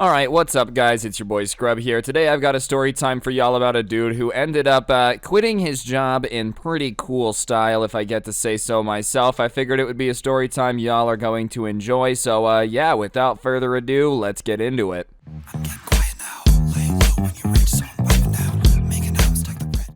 Alright, what's up guys? It's your boy Scrub here. Today I've got a story time for y'all about a dude who ended up quitting his job in pretty cool style, if I get to say so myself. I figured it would be a story time y'all are going to enjoy, so yeah, without further ado, let's get into it.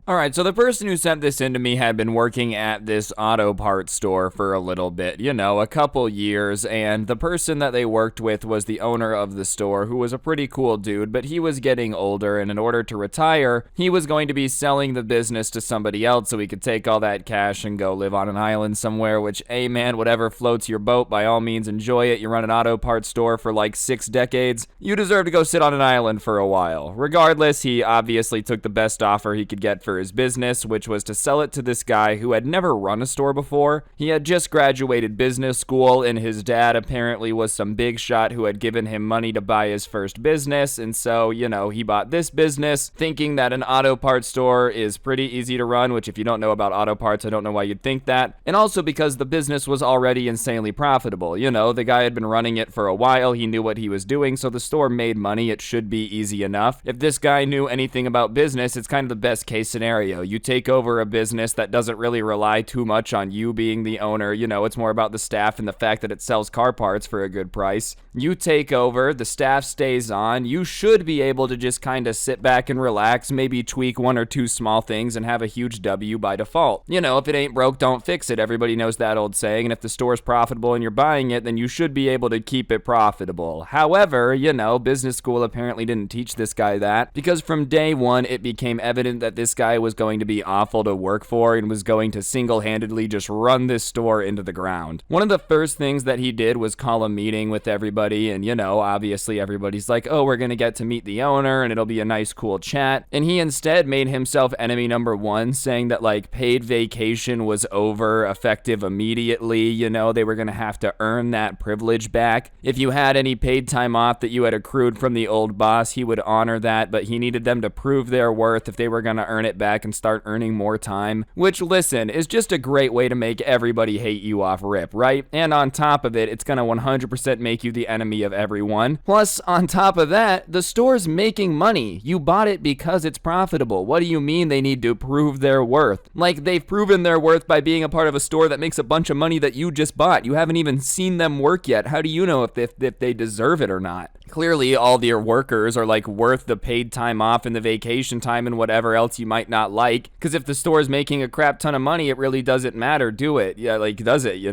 Alright, so the person who sent this in to me had been working at this auto parts store for a little bit, a couple years, and the person that they worked with was the owner of the store, who was a pretty cool dude, but he was getting older, and in order to retire, he was going to be selling the business to somebody else so he could take all that cash and go live on an island somewhere, which, hey man, whatever floats your boat, by all means enjoy it. You run an auto parts store for like 6 decades, you deserve to go sit on an island for a while. Regardless, he obviously took the best offer he could get for his business, which was to sell it to this guy who had never run a store before. He had just graduated business school, and his dad apparently was some big shot who had given him money to buy his first business, and so, he bought this business thinking that an auto parts store is pretty easy to run, which if you don't know about auto parts, I don't know why you'd think that, and also because the business was already insanely profitable. The guy had been running it for a while, he knew what he was doing, so the store made money. It should be easy enough. If this guy knew anything about business, it's kind of the best case scenario. You take over a business that doesn't really rely too much on you being the owner. It's more about the staff and the fact that it sells car parts for a good price. You take over, the staff stays on. You should be able to just kind of sit back and relax, maybe tweak 1 or 2 small things and have a huge W by default. If it ain't broke, don't fix it. Everybody knows that old saying, and if the store's profitable and you're buying it, then you should be able to keep it profitable. However, business school apparently didn't teach this guy that, because from day one, it became evident that this guy was going to be awful to work for and was going to single-handedly just run this store into the ground. One of the first things that he did was call a meeting with everybody, and obviously everybody's like, oh, we're gonna get to meet the owner and it'll be a nice cool chat, and he instead made himself enemy number 1, saying that like paid vacation was over, effective immediately. They were gonna have to earn that privilege back. If you had any paid time off that you had accrued from the old boss, he would honor that, but he needed them to prove their worth if they were gonna earn it back and start earning more time, which, listen, is just a great way to make everybody hate you off rip, right? And on top of it, it's gonna 100% make you the enemy of everyone. Plus, on top of that, the store's making money. You bought it because it's profitable. What do you mean they need to prove their worth? Like, they've proven their worth by being a part of a store that makes a bunch of money that you just bought. You haven't even seen them work yet. How do you know if they deserve it or not? Clearly, all their workers are like worth the paid time off and the vacation time and whatever else you might not like. Because if the store is making a crap ton of money, it really doesn't matter, do it? Yeah, like, does it,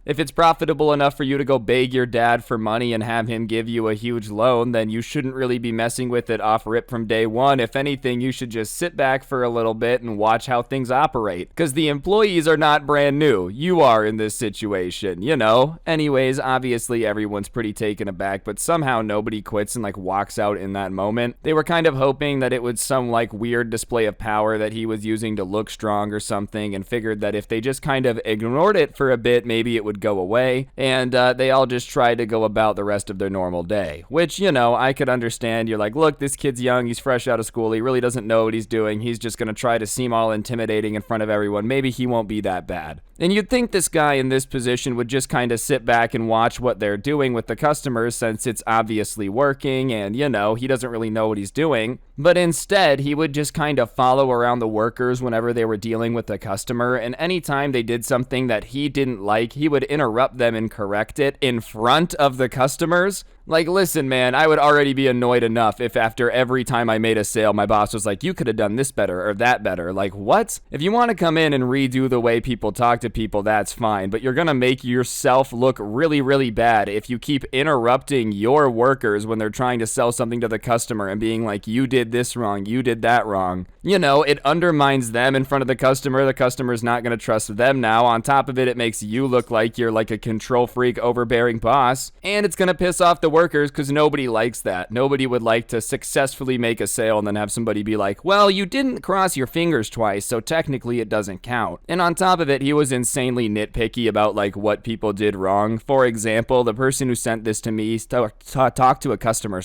If it's profitable enough for you to go beg your dad for money and have him give you a huge loan, then you shouldn't really be messing with it off rip from day one. If anything, you should just sit back for a little bit and watch how things operate. Because the employees are not brand new. You are in this situation, Anyways, obviously everyone's pretty taken aback, but somehow nobody quits and like walks out in that moment. They were kind of hoping that it was some like weird display of power that he was using to look strong or something, and figured that if they just kind of ignored it for a bit, maybe it would go away, and they all just tried to go about the rest of their normal day, which, I could understand. You're like, look, this kid's young, he's fresh out of school, he really doesn't know what he's doing, he's just gonna try to seem all intimidating in front of everyone, maybe he won't be that bad. And you'd think this guy in this position would just kind of sit back and watch what they're doing with the customers, since it's obviously working and, he doesn't really know what he's doing. But instead, he would just kind of follow around the workers whenever they were dealing with the customer, and anytime they did something that he didn't like, he would interrupt them and correct it in front of the customers. Like, listen, man, I would already be annoyed enough if after every time I made a sale, my boss was like, you could have done this better or that better. Like, what? If you want to come in and redo the way people talk to people, that's fine, but you're gonna make yourself look really, really bad if you keep interrupting your workers when they're trying to sell something to the customer and being like, you did this wrong, you did that wrong. It undermines them in front of the customer's not gonna trust them now. On top of it, it makes you look like you're like a control freak, overbearing boss, and it's gonna piss off the workers, because nobody likes that. Nobody would like to successfully make a sale and then have somebody be like, well, you didn't cross your fingers twice, so technically it doesn't count. And on top of it, he was insanely nitpicky about like what people did wrong. For example, the person who sent this to me talked to a customer,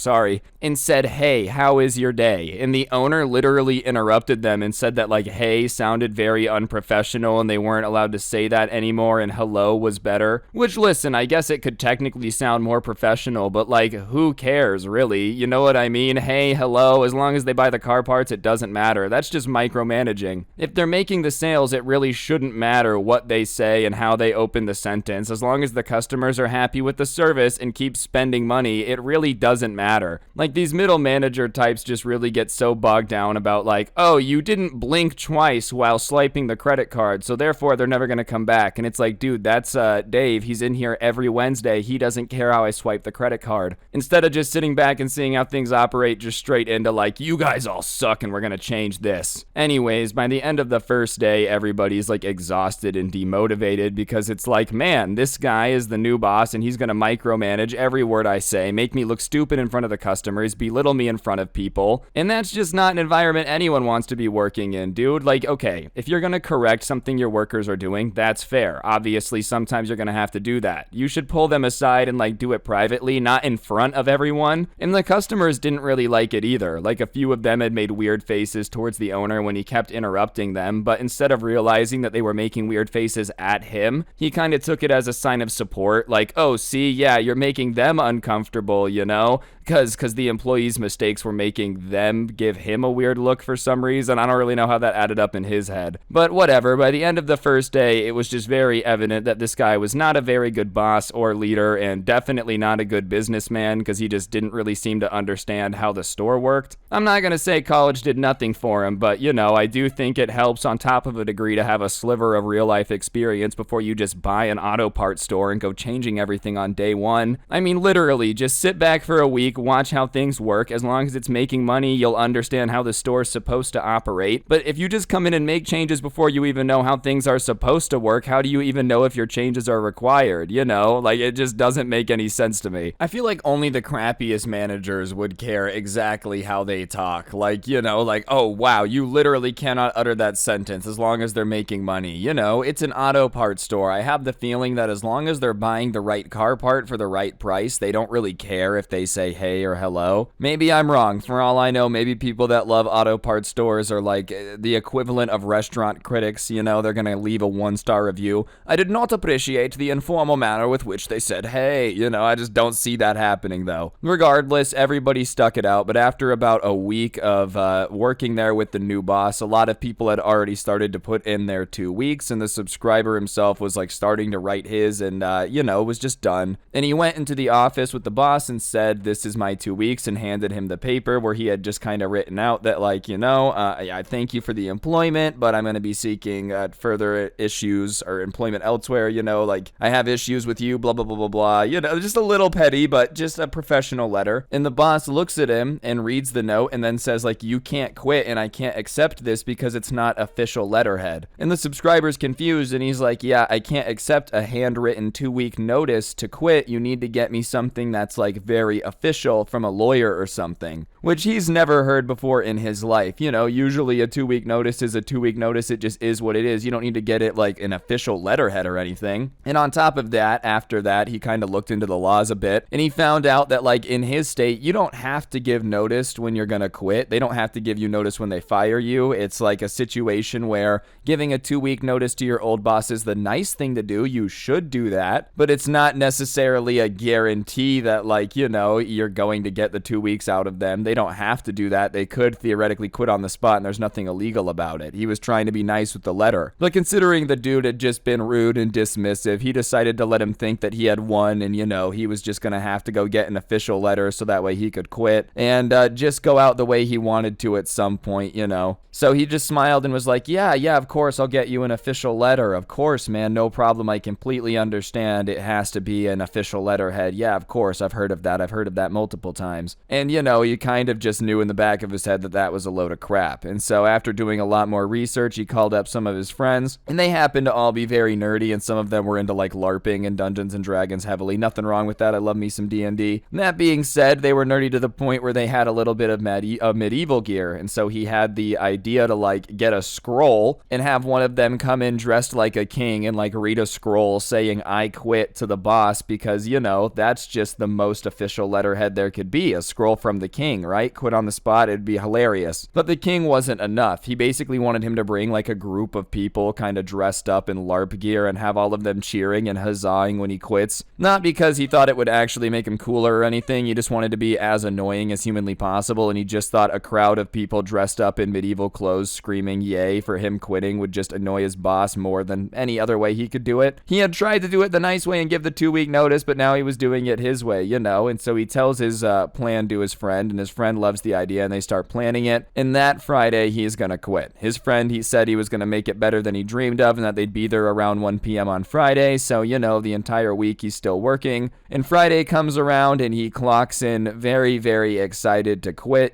and said, hey, how is your day? hey. And the owner literally interrupted them and said that, like, hey sounded very unprofessional and they weren't allowed to say that anymore and hello was better. Which, listen, I guess it could technically sound more professional, but, like, who cares, really? You know what I mean? Hey, hello, as long as they buy the car parts, it doesn't matter. That's just micromanaging. If they're making the sales, it really shouldn't matter what they say and how they open the sentence. As long as the customers are happy with the service and keep spending money, it really doesn't matter. Like, these middle manager types just really get so bogged down about, like, oh, you didn't blink twice while swiping the credit card, so therefore they're never gonna come back. And it's like, dude, that's Dave. He's in here every Wednesday. He doesn't care how I swipe the credit card. Instead of just sitting back and seeing how things operate, just straight into, like, you guys all suck and we're gonna change this. Anyways, by the end of the first day, everybody's, like, exhausted and demotivated because it's like, man, this guy is the new boss and he's gonna micromanage every word I say, make me look stupid in front of the customers, belittle me in front of people, and that's just not an environment anyone wants to be working in, dude. Like, okay, if you're gonna correct something your workers are doing, that's fair. Obviously, sometimes you're gonna have to do that. You should pull them aside and, like, do it privately, not in front of everyone. And the customers didn't really like it either. Like, a few of them had made weird faces towards the owner when he kept interrupting them, but instead of realizing that they were making weird faces at him, he kind of took it as a sign of support, like, oh, see, yeah, you're making them uncomfortable, you know? Because the employees' mistakes were making them give him a weird look for some reason. I don't really know how that added up in his head. But whatever, by the end of the first day, it was just very evident that this guy was not a very good boss or leader, and definitely not a good businessman, because he just didn't really seem to understand how the store worked. I'm not going to say college did nothing for him, but, you know, I do think it helps on top of a degree to have a sliver of real-life experience before you just buy an auto parts store and go changing everything on day one. I mean, literally, just sit back for a week, watch how things work. As long as it's making money, you'll understand how the store's supposed to operate. But if you just come in and make changes before you even know how things are supposed to work, how do you even know if your changes are required? You know, like, it just doesn't make any sense to me. I feel like only the crappiest managers would care exactly how they talk. Like, you know, like, oh, wow, you literally cannot utter that sentence as long as they're making money. You know, it's an auto parts store. I have the feeling that as long as they're buying the right car part for the right price, they don't really care if they say hey or hello. Maybe I'm wrong. For all I know, maybe people that love auto parts stores are like the equivalent of restaurant critics. You know, they're gonna leave a 1-star review. I did not appreciate the informal manner with which they said hey. You know, I just don't see that happening though. Regardless, everybody stuck it out, but after about a week of working there with the new boss, a lot of people had already started to put in their 2 weeks, and the subscriber himself was like starting to write his, and you know, was just done. And he went into the office with the boss and said, this is my 2 weeks, and handed him the paper where he had just kind of written out that, like, you know, I thank you for the employment, but I'm going to be seeking further issues or employment elsewhere. You know, like, I have issues with you, blah, blah, blah, blah, blah. You know, just a little petty, but just a professional letter. And the boss looks at him and reads the note and then says, like, you can't quit and I can't accept this because it's not official letterhead. And the subscriber's confused and he's like, yeah, I can't accept a handwritten 2-week notice to quit. You need to get me something that's, like, very official from a lawyer or something, which he's never heard before in his life. You know, usually a 2-week notice is a 2-week notice. It just is what it is. You don't need to get it like an official letterhead or anything. And on top of that, after that, he kind of looked into the laws a bit and he found out that, like, in his state, you don't have to give notice when you're gonna quit. They don't have to give you notice when they fire you. It's like a situation where giving a 2-week notice to your old boss is the nice thing to do. You should do that, but it's not necessarily a guarantee that, like, you know, you're going to get the 2 weeks out of them. They don't have to do that. They could theoretically quit on the spot and there's nothing illegal about it. He was trying to be nice with the letter. But considering the dude had just been rude and dismissive, he decided to let him think that he had won and, you know, he was just going to have to go get an official letter so that way he could quit and just go out the way he wanted to at some point, you know. So he just smiled and was like, yeah, of course, I'll get you an official letter. Of course, man, no problem. I completely understand. It has to be an official letterhead. Yeah, of course, I've heard of that. I've heard of that multiple times. And, you know, he kind of just knew in the back of his head that that was a load of crap. And so after doing a lot more research, he called up some of his friends, and they happened to all be very nerdy, and some of them were into, like, LARPing and Dungeons and Dragons heavily. Nothing wrong with that. I love me some D&D. That being said, they were nerdy to the point where they had a little bit of medieval gear, and so he had the idea to, like, get a scroll and have one of them come in dressed like a king and, like, read a scroll saying I quit to the boss because, you know, that's just the most official letterhead there could be, a scroll from the king, right? Quit on the spot, it'd be hilarious. But the king wasn't enough. He basically wanted him to bring like a group of people kind of dressed up in LARP gear and have all of them cheering and huzzahing when he quits. Not because he thought it would actually make him cooler or anything, he just wanted to be as annoying as humanly possible, and he just thought a crowd of people dressed up in medieval clothes screaming yay for him quitting would just annoy his boss more than any other way he could do it. He had tried to do it the nice way and give the 2-week notice, but now he was doing it his way, and so he tells his plan to his friend, and his friend loves the idea, and they start planning it, and that Friday, he's gonna quit. His friend, he said he was gonna make it better than he dreamed of, and that they'd be there around 1 p.m. on Friday, so, the entire week he's still working, and Friday comes around, and he clocks in very, very excited to quit,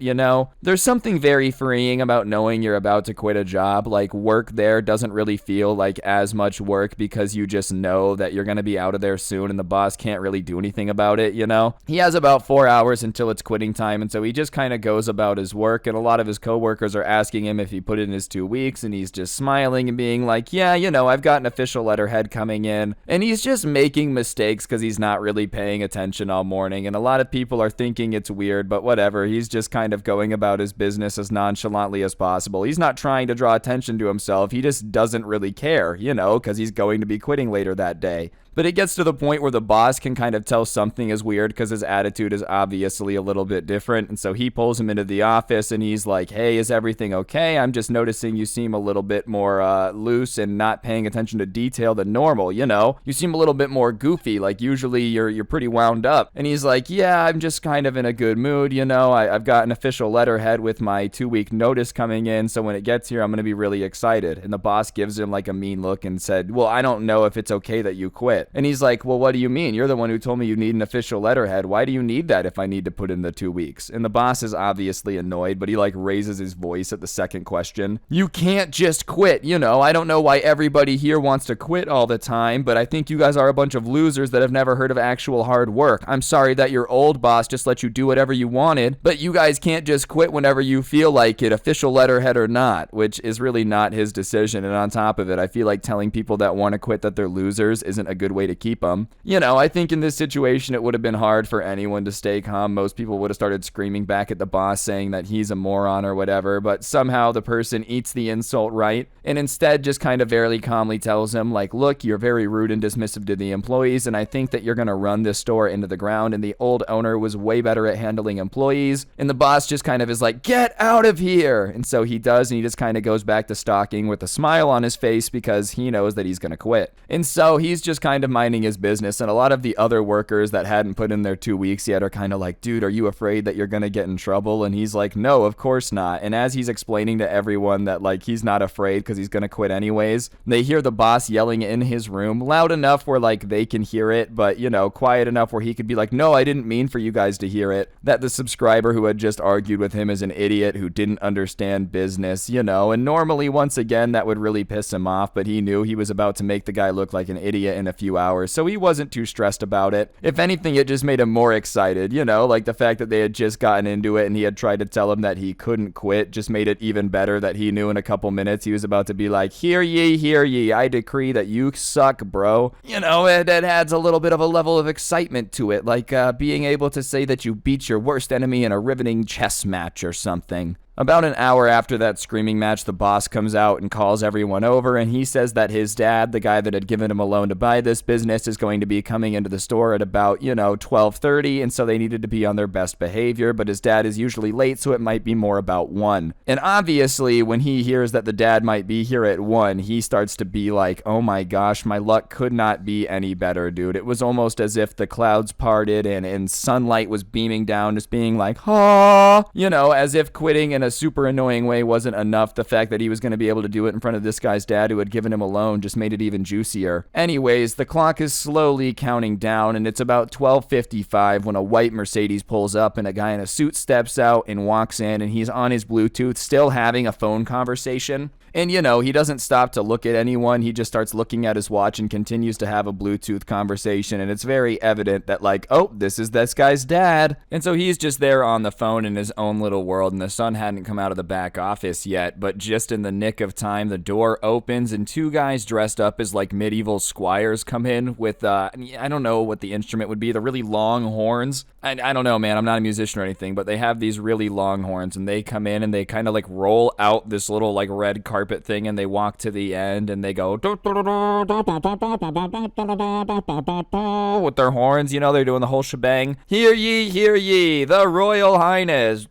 There's something very freeing about knowing you're about to quit a job. Like, work there doesn't really feel like as much work because you just know that you're gonna be out of there soon, and the boss can't really do anything about it, He has about 4 hours until it's quitting time, and so he just kind of goes about his work, and a lot of his coworkers are asking him if he put in his 2 weeks, and he's just smiling and being like, yeah, I've got an official letterhead coming in, and he's just making mistakes because he's not really paying attention all morning, and a lot of people are thinking it's weird, but whatever, he's just kind of going about his business as nonchalantly as possible. He's not trying to draw attention to himself, he just doesn't really care, because he's going to be quitting later that day. But it gets to the point where the boss can kind of tell something is weird because his attitude is obviously a little bit different. And so he pulls him into the office and he's like, hey, is everything okay? I'm just noticing you seem a little bit more loose and not paying attention to detail than normal, You seem a little bit more goofy, like usually you're pretty wound up. And he's like, yeah, I'm just kind of in a good mood, I've got an official letterhead with my 2-week notice coming in, so when it gets here, I'm going to be really excited. And the boss gives him like a mean look and said, well, I don't know if it's okay that you quit. And he's like, well, what do you mean? You're the one who told me you need an official letterhead. Why do you need that if I need to put in the 2 weeks? And the boss is obviously annoyed, but he like raises his voice at the second question. You can't just quit, I don't know why everybody here wants to quit all the time, but I think you guys are a bunch of losers that have never heard of actual hard work. I'm sorry that your old boss just let you do whatever you wanted, but you guys can't just quit whenever you feel like it, official letterhead or not, which is really not his decision. And on top of it, I feel like telling people that want to quit that they're losers isn't a good way to keep them. I think in this situation, it would have been hard for anyone to stay calm. Most people would have started screaming back at the boss saying that he's a moron or whatever, but somehow the person eats the insult right and instead just kind of very calmly tells him like, look, you're very rude and dismissive to the employees, and I think that you're going to run this store into the ground, and the old owner was way better at handling employees. And the boss just kind of is like, get out of here. And so he does, and he just kind of goes back to stalking with a smile on his face because he knows that he's going to quit. And so he's just kind of minding his business, and a lot of the other workers that hadn't put in their 2 weeks yet are kind of like, dude, are you afraid that you're going to get in trouble? And he's like, no, of course not. And as he's explaining to everyone that like he's not afraid because he's going to quit anyways, they hear the boss yelling in his room loud enough where like they can hear it, but quiet enough where he could be like, no, I didn't mean for you guys to hear it, that the subscriber who had just argued with him is an idiot who didn't understand business, and normally once again that would really piss him off, but he knew he was about to make the guy look like an idiot in a few hours, so he wasn't too stressed about it. If anything, it just made him more excited, like the fact that they had just gotten into it and he had tried to tell him that he couldn't quit just made it even better that he knew in a couple minutes he was about to be like, hear ye, I decree that you suck, bro. It adds a little bit of a level of excitement to it, like being able to say that you beat your worst enemy in a riveting chess match or something. About an hour after that screaming match, the boss comes out and calls everyone over, and he says that his dad, the guy that had given him a loan to buy this business, is going to be coming into the store at about, 12:30, and so they needed to be on their best behavior, but his dad is usually late, so it might be more about 1. And obviously, when he hears that the dad might be here at 1, he starts to be like, oh my gosh, my luck could not be any better, dude. It was almost as if the clouds parted and sunlight was beaming down, just being like, ah, as if quitting in a super annoying way wasn't enough. The fact that he was going to be able to do it in front of this guy's dad who had given him a loan just made it even juicier. Anyways, the clock is slowly counting down, and it's about 12:55 when a white Mercedes pulls up and a guy in a suit steps out and walks in, and he's on his Bluetooth still having a phone conversation. And, he doesn't stop to look at anyone. He just starts looking at his watch and continues to have a Bluetooth conversation. And it's very evident that, like, oh, this is this guy's dad. And so he's just there on the phone in his own little world. And the son hadn't come out of the back office yet. But just in the nick of time, the door opens and two guys dressed up as, like, medieval squires come in with, I don't know what the instrument would be, the really long horns. I don't know, man. I'm not a musician or anything, but they have these really long horns, and they come in and they kind of like roll out this little like red carpet thing, and they walk to the end and they go with their horns. They're doing the whole shebang. Hear ye, the Royal Highness.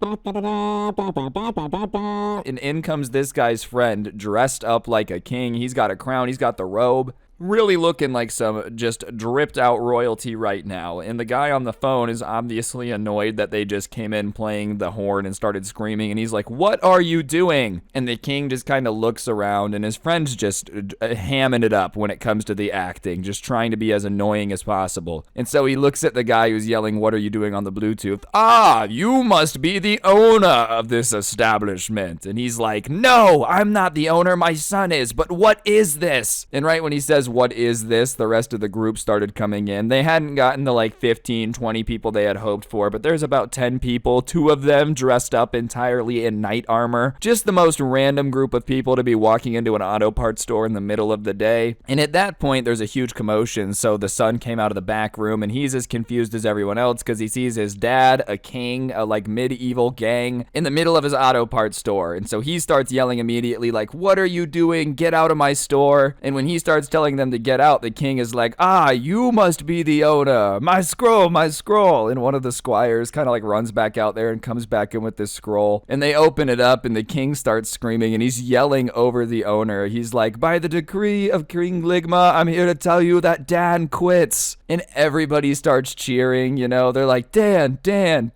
And in comes this guy's friend, dressed up like a king. He's got a crown, he's got the robe. Really looking like some just dripped out royalty right now. And the guy on the phone is obviously annoyed that they just came in playing the horn and started screaming. And he's like, what are you doing? And the king just kind of looks around, and his friend's just hamming it up when it comes to the acting, just trying to be as annoying as possible. And so he looks at the guy who's yelling, what are you doing on the Bluetooth? Ah, you must be the owner of this establishment. And he's like, no, I'm not the owner, my son is, but what is this? And right when he says, what is this, the rest of the group started coming in. They hadn't gotten the like 15, 20 people they had hoped for, but there's about 10 people, 2 of them dressed up entirely in knight armor. Just the most random group of people to be walking into an auto parts store in the middle of the day. And at that point, there's a huge commotion, so the son came out of the back room, and he's as confused as everyone else because he sees his dad, a king, a like medieval gang, in the middle of his auto parts store. And so he starts yelling immediately like, what are you doing? Get out of my store. And when he starts telling them to get out, the king is like, ah, you must be the owner. My scroll. And one of the squires kind of like runs back out there and comes back in with this scroll. And they open it up, and the king starts screaming, and he's yelling over the owner. He's like, by the decree of King Ligma, I'm here to tell you that Dan quits. And everybody starts cheering, They're like, Dan. And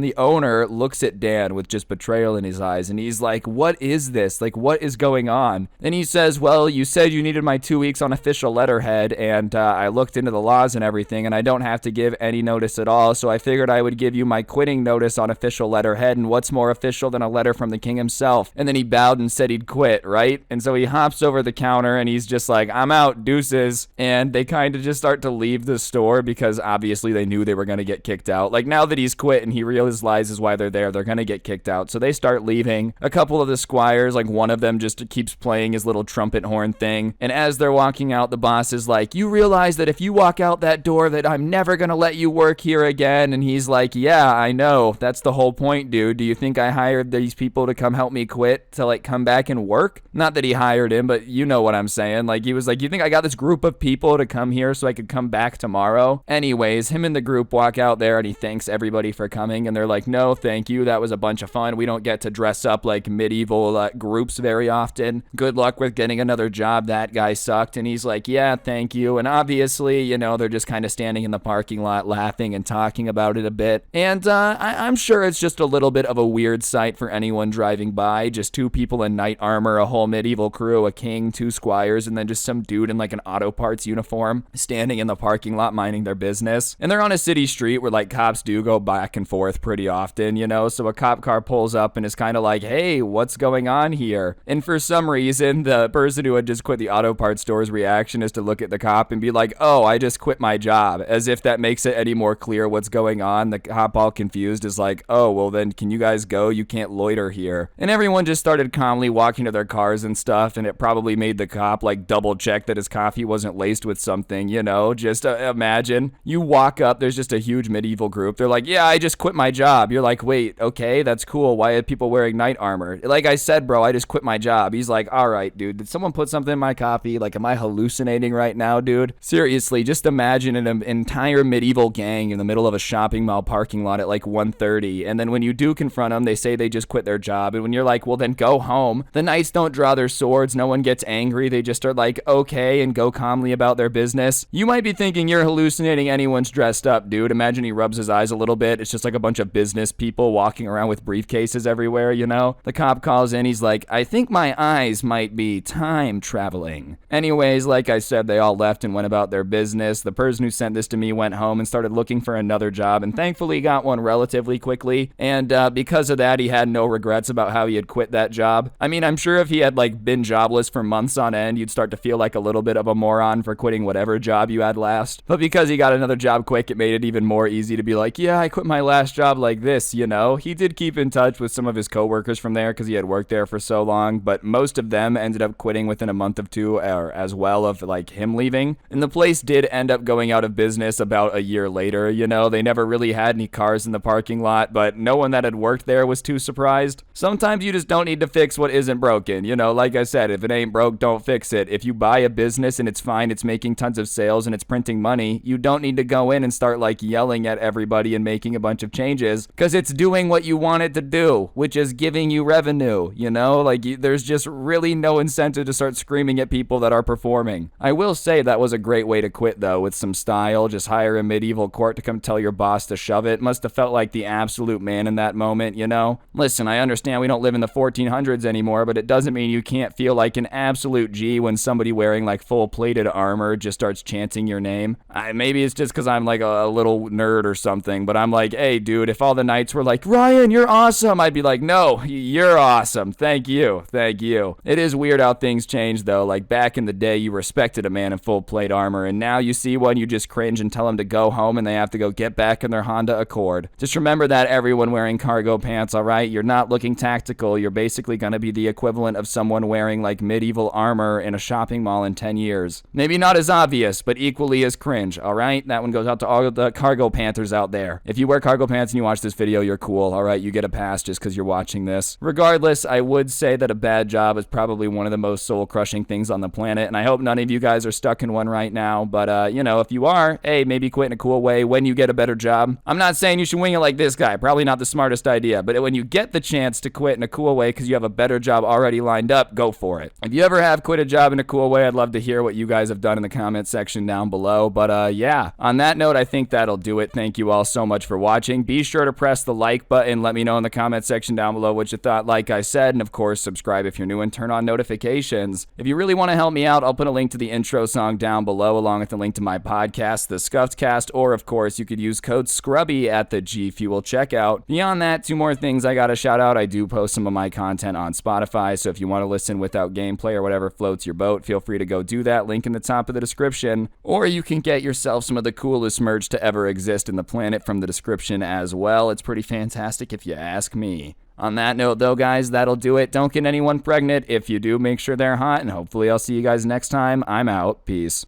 the owner looks at Dan with just betrayal in his eyes, and he's like, what is this? Like, what is going on? And he says, well, you said you needed my 2 weeks on official letterhead, and I looked into the laws and everything, and I don't have to give any notice at all, so I figured I would give you my quitting notice on official letterhead, and what's more official than a letter from the king himself? And then he bowed and said he'd quit, right? And so he hops over the counter, and he's just like, I'm out, deuces. And they kind of just start to leave the store because obviously they knew they were going to get kicked out. Like, now that he's quit and he realizes why they're there, they're going to get kicked out. So they start leaving. A couple of the squires, like one of them just keeps playing his little trumpet horn thing, and as they're walking out, the boss is like, you realize that if you walk out that door that I'm never gonna let you work here again? And he's like, yeah, I know, that's the whole point, dude. Do you think I hired these people to come help me quit, to like come back and work? Not that he hired him, but you know what I'm saying. Like, he was like, you think I got this group of people to come here so I could come back tomorrow? Anyways, him and the group walk out there, and he thanks everybody for coming, and they're like, no, thank you, that was a bunch of fun. We don't get to dress up like medieval groups very often. Good luck with getting another job. That guy sucked. And he's like, yeah, thank you. And obviously, they're just kind of standing in the parking lot laughing and talking about it a bit. And I'm sure it's just a little bit of a weird sight for anyone driving by. Just 2 people in knight armor, a whole medieval crew, a king, 2 squires, and then just some dude in like an auto parts uniform standing in the parking lot minding their business. And they're on a city street where like cops do go back and forth pretty often, so a cop car pulls up and is kind of like, hey, what's going on here? And for some reason, the person who had just quit the auto parts store's reaction is to look at the cop and be like, oh, I just quit my job, as if that makes it any more clear what's going on. The cop, all confused, is like, oh, well then can you guys go? You can't loiter here. And everyone just started calmly walking to their cars and stuff, and it probably made the cop like double check that his coffee wasn't laced with something, just imagine you walk up, there's just a huge medieval group, they're like, yeah, I just quit my job. You're like, wait, okay, that's cool, why are people wearing knight armor? Like I said, bro, I just quit my job. He's like, all right, dude, did someone put something in my coffee? Like, am I hallucinating right now, dude? Seriously, just imagine an entire medieval gang in the middle of a shopping mall parking lot at like 1:30, and then when you do confront them, they say they just quit their job, and when you're like, well then go home, the knights don't draw their swords, no one gets angry, they just are like, okay, and go calmly about their business. You might be thinking you're hallucinating, anyone's dressed up, dude. Imagine he rubs his eyes a little bit, it's just like a bunch of business people walking around with briefcases everywhere, The cop calls in, he's like, I think my eyes might be time traveling. Anyways, like I said, they all left and went about their business. The person who sent this to me went home and started looking for another job, and thankfully got one relatively quickly. And because of that, he had no regrets about how he had quit that job. I mean, I'm sure if he had like been jobless for months on end, you'd start to feel like a little bit of a moron for quitting whatever job you had last. But because he got another job quick, it made it even more easy to be like, yeah, I quit my last job like this, you know? He did keep in touch with some of his coworkers from there because he had worked there for so long, but most of them ended up quitting within a month of two, or as well of like him leaving. And the place did end up going out of business about a year later, you know? They never really had any cars in the parking lot, but no one that had worked there was too surprised. Sometimes you just don't need to fix what isn't broken, you know? Like I said, if it ain't broke, don't fix it. If you buy a business and it's fine, it's making tons of sales and it's printing money, you don't need to go in and start like yelling at everybody and making a bunch of changes, because it's doing what you want it to do, which is giving you revenue, you know? Like, there's just really no incentive to start screaming at people that are performing. I will say that was a great way to quit though, with some style. Just hire a medieval court to come tell your boss to shove it. Must have felt like the absolute man in that moment, you know? Listen, I understand we don't live in the 1400s anymore, but it doesn't mean you can't feel like an absolute G when somebody wearing like full plated armor just starts chanting your name. Maybe it's just because I'm like a little nerd or something, but I'm like, hey dude, if all the knights were like, Ryan, you're awesome, I'd be like, no, you're awesome, thank you. It is weird how things change though. Like back in the day, you respected a man in full plate armor, and now you see one, you just cringe and tell him to go home and they have to go get back in their Honda Accord. Just remember that, everyone wearing cargo pants, alright? You're not looking tactical, you're basically gonna be the equivalent of someone wearing like medieval armor in a shopping mall in 10 years. Maybe not as obvious, but equally as cringe, alright? That one goes out to all the cargo panthers out there. If you wear cargo pants and you watch this video, you're cool, alright? You get a pass just because you're watching this. Regardless, I would say that a bad job is probably one of the most soul-crushing things on the planet, and I hope none of you guys are stuck in one right now, but you know, if you are, hey, maybe quit in a cool way when you get a better job. I'm not saying you should wing it like this guy, probably not the smartest idea, but when you get the chance to quit in a cool way because you have a better job already lined up, go for it. If you ever have quit a job in a cool way, I'd love to hear what you guys have done in the comment section down below, but yeah, on that note, I think that'll do it. Thank you all so much for watching. Be sure to press the like button, let me know in the comment section down below what you thought, like I said, and of course, subscribe if you're new and turn on notifications. If you really want to help me out, I'll put a link to the intro song down below, along with a link to my podcast, The Scuffed Cast, or of course, you could use code SCRUBBY at the G Fuel checkout. Beyond that, two more things I gotta shout out. I do post some of my content on Spotify, so if you want to listen without gameplay or whatever floats your boat, feel free to go do that. Link in the top of the description. Or you can get yourself some of the coolest merch to ever exist in the planet from the description as well. It's pretty fantastic if you ask me. On that note, though, guys, that'll do it. Don't get anyone pregnant. If you do, make sure they're hot, and hopefully I'll see you guys next time. I'm out. Peace.